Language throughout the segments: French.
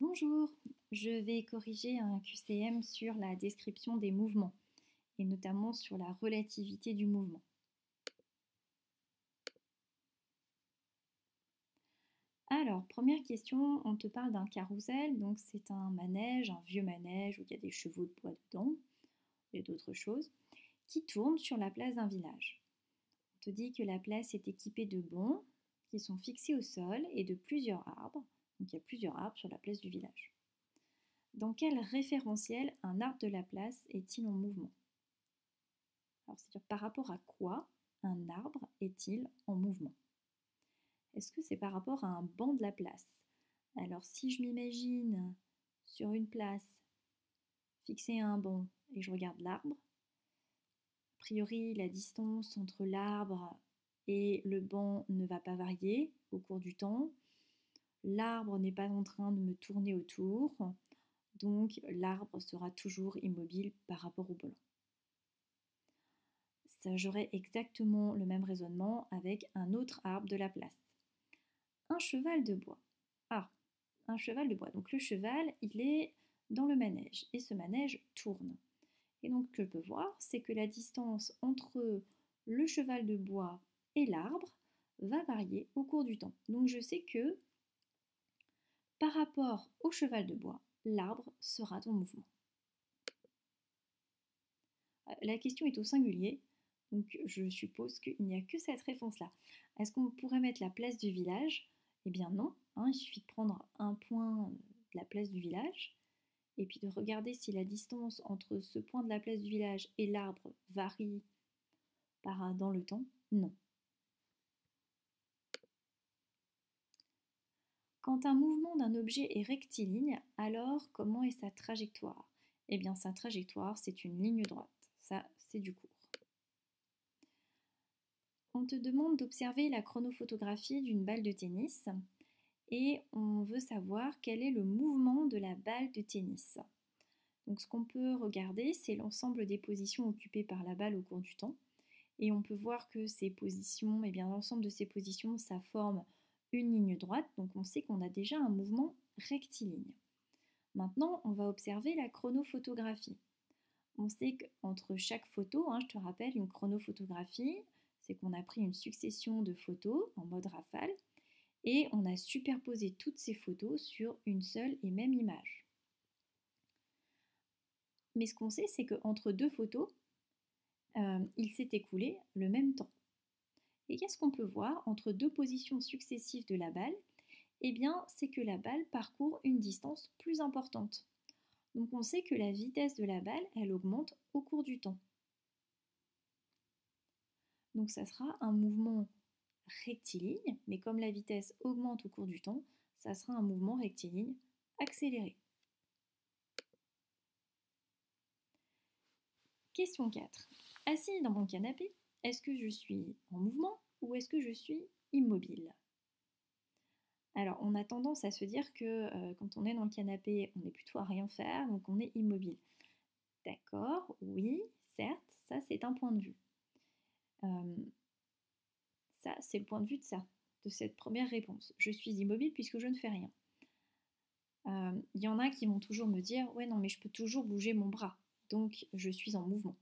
Bonjour, je vais corriger un QCM sur la description des mouvements et notamment sur la relativité du mouvement. Alors, première question, on te parle d'un carrousel, donc c'est un manège, un vieux manège où il y a des chevaux de bois dedans et d'autres choses, qui tourne sur la place d'un village. On te dit que la place est équipée de bonds qui sont fixés au sol et de plusieurs arbres, donc il y a plusieurs arbres sur la place du village. Dans quel référentiel un arbre de la place est-il en mouvement? Alors, c'est-à-dire par rapport à quoi un arbre est-il en mouvement? Est-ce que c'est par rapport à un banc de la place? Alors, si je m'imagine sur une place fixée à un banc et je regarde l'arbre, a priori, la distance entre l'arbre et le banc ne va pas varier au cours du temps. L'arbre n'est pas en train de me tourner autour, donc l'arbre sera toujours immobile par rapport au banc. J'aurais exactement le même raisonnement avec un autre arbre de la place. Un cheval de bois. Ah, un cheval de bois. Donc le cheval, il est dans le manège et ce manège tourne. Et donc ce que je peux voir, c'est que la distance entre le cheval de bois et l'arbre va varier au cours du temps. Donc je sais que par rapport au cheval de bois, l'arbre sera en mouvement. La question est au singulier, donc je suppose qu'il n'y a que cette réponse-là. Est-ce qu'on pourrait mettre la place du village? Eh bien non, hein, il suffit de prendre un point de la place du village et puis de regarder si la distance entre ce point de la place du village et l'arbre varie dans le temps. Non. Quand un mouvement d'un objet est rectiligne, alors comment est sa trajectoire? Eh bien sa trajectoire, c'est une ligne droite. Ça, c'est du court. On te demande d'observer la chronophotographie d'une balle de tennis et on veut savoir quel est le mouvement de la balle de tennis. Donc ce qu'on peut regarder, c'est l'ensemble des positions occupées par la balle au cours du temps. Et on peut voir que ces positions, eh bien l'ensemble de ces positions, ça forme une ligne droite. Donc on sait qu'on a déjà un mouvement rectiligne. Maintenant, on va observer la chronophotographie. On sait qu'entre chaque photo, je te rappelle, une chronophotographie, c'est qu'on a pris une succession de photos en mode rafale et on a superposé toutes ces photos sur une seule et même image. Mais ce qu'on sait, c'est qu'entre deux photos, il s'est écoulé le même temps. Et qu'est-ce qu'on peut voir entre deux positions successives de la balle? Eh bien, c'est que la balle parcourt une distance plus importante. Donc on sait que la vitesse de la balle, elle augmente au cours du temps. Donc ça sera un mouvement rectiligne, mais comme la vitesse augmente au cours du temps, ça sera un mouvement rectiligne accéléré. Question 4. Assis dans mon canapé, est-ce que je suis en mouvement ou est-ce que je suis immobile? Alors, on a tendance à se dire que quand on est dans le canapé, on est plutôt à rien faire, donc on est immobile. D'accord, oui, certes, ça c'est un point de vue. Ça, c'est le point de vue de cette première réponse. Je suis immobile puisque je ne fais rien. Il y en a qui vont toujours me dire, ouais, non, mais je peux toujours bouger mon bras, donc je suis en mouvement.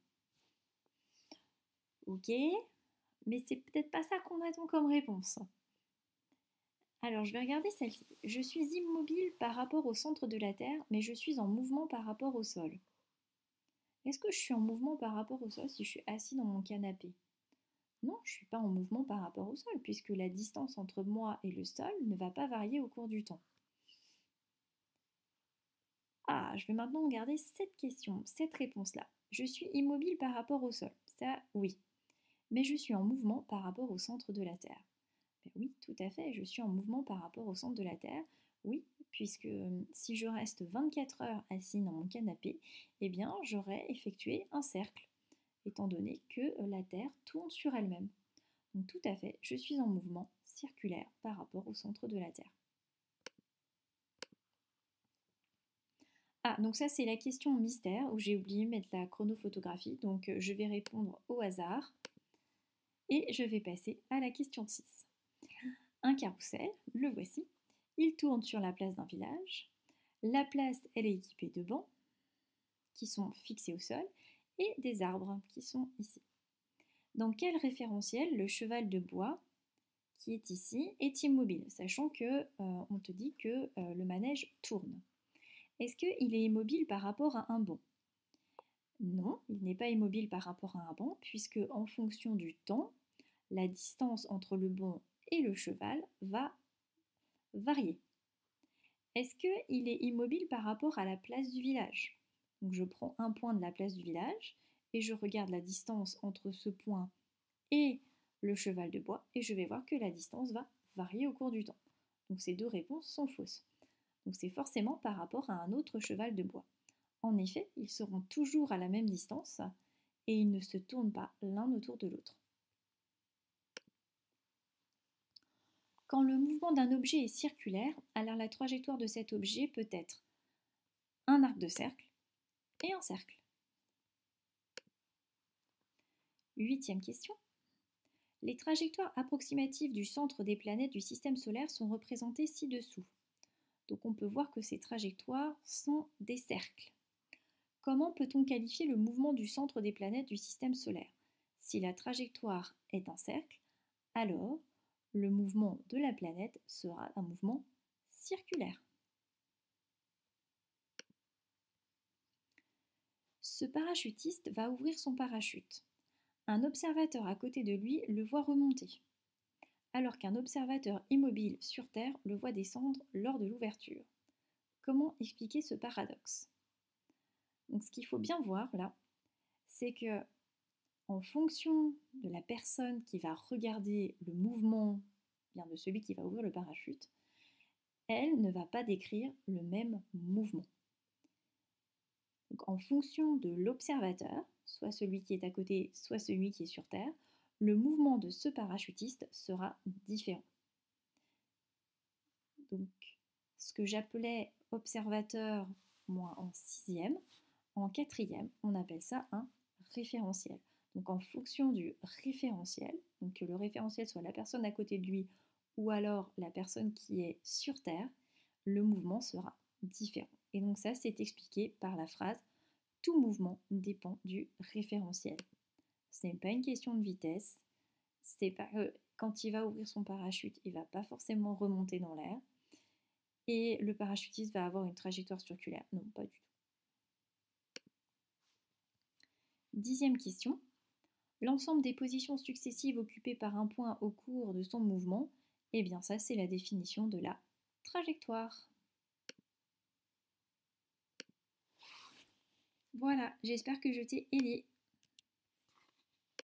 Ok, mais c'est peut-être pas ça qu'on attend comme réponse. Alors, je vais regarder celle-ci. Je suis immobile par rapport au centre de la Terre, mais je suis en mouvement par rapport au sol. Est-ce que je suis en mouvement par rapport au sol si je suis assis dans mon canapé? Non, je ne suis pas en mouvement par rapport au sol, puisque la distance entre moi et le sol ne va pas varier au cours du temps. Ah, je vais maintenant regarder cette question, cette réponse-là. Je suis immobile par rapport au sol. Ça, oui. Mais je suis en mouvement par rapport au centre de la Terre. Ben oui, tout à fait, je suis en mouvement par rapport au centre de la Terre. Oui, puisque si je reste 24 heures assis dans mon canapé, eh bien, j'aurais effectué un cercle, étant donné que la Terre tourne sur elle-même. Donc tout à fait, je suis en mouvement circulaire par rapport au centre de la Terre. Ah, donc ça c'est la question mystère où j'ai oublié de mettre la chronophotographie, donc je vais répondre au hasard et je vais passer à la question 6. Un carrousel, le voici, il tourne sur la place d'un village. La place, elle est équipée de bancs qui sont fixés au sol et des arbres qui sont ici. Dans quel référentiel le cheval de bois qui est ici est immobile, sachant que on te dit que le manège tourne. Est-ce qu'il est immobile par rapport à un banc? Non, il n'est pas immobile par rapport à un banc, puisque en fonction du temps, la distance entre le banc et le cheval va varier. Est-ce qu'il est immobile par rapport à la place du village? Donc je prends un point de la place du village et je regarde la distance entre ce point et le cheval de bois et je vais voir que la distance va varier au cours du temps. Donc ces deux réponses sont fausses. Donc c'est forcément par rapport à un autre cheval de bois. En effet, ils seront toujours à la même distance et ils ne se tournent pas l'un autour de l'autre. Quand le mouvement d'un objet est circulaire, alors la trajectoire de cet objet peut être un arc de cercle et un cercle. 8e question. Les trajectoires approximatives du centre des planètes du système solaire sont représentées ci-dessous. Donc on peut voir que ces trajectoires sont des cercles. Comment peut-on qualifier le mouvement du centre des planètes du système solaire? Si la trajectoire est un cercle, alors le mouvement de la planète sera un mouvement circulaire. Ce parachutiste va ouvrir son parachute. Un observateur à côté de lui le voit remonter, alors qu'un observateur immobile sur Terre le voit descendre lors de l'ouverture. Comment expliquer ce paradoxe? Donc, ce qu'il faut bien voir là, c'est que en fonction de la personne qui va regarder le mouvement de celui qui va ouvrir le parachute, elle ne va pas décrire le même mouvement. Donc, en fonction de l'observateur, soit celui qui est à côté, soit celui qui est sur Terre, le mouvement de ce parachutiste sera différent. Donc, ce que j'appelais observateur, moi, en 6e, en 4e, on appelle ça un référentiel. Donc, en fonction du référentiel, donc que le référentiel soit la personne à côté de lui ou alors la personne qui est sur Terre, le mouvement sera différent. Et donc ça, c'est expliqué par la phrase « Tout mouvement dépend du référentiel ». Ce n'est pas une question de vitesse. C'est pas, quand il va ouvrir son parachute, il ne va pas forcément remonter dans l'air. Et le parachutiste va avoir une trajectoire circulaire. Non, pas du tout. 10e question. L'ensemble des positions successives occupées par un point au cours de son mouvement, eh bien ça, c'est la définition de la trajectoire. Voilà, j'espère que je t'ai aidé.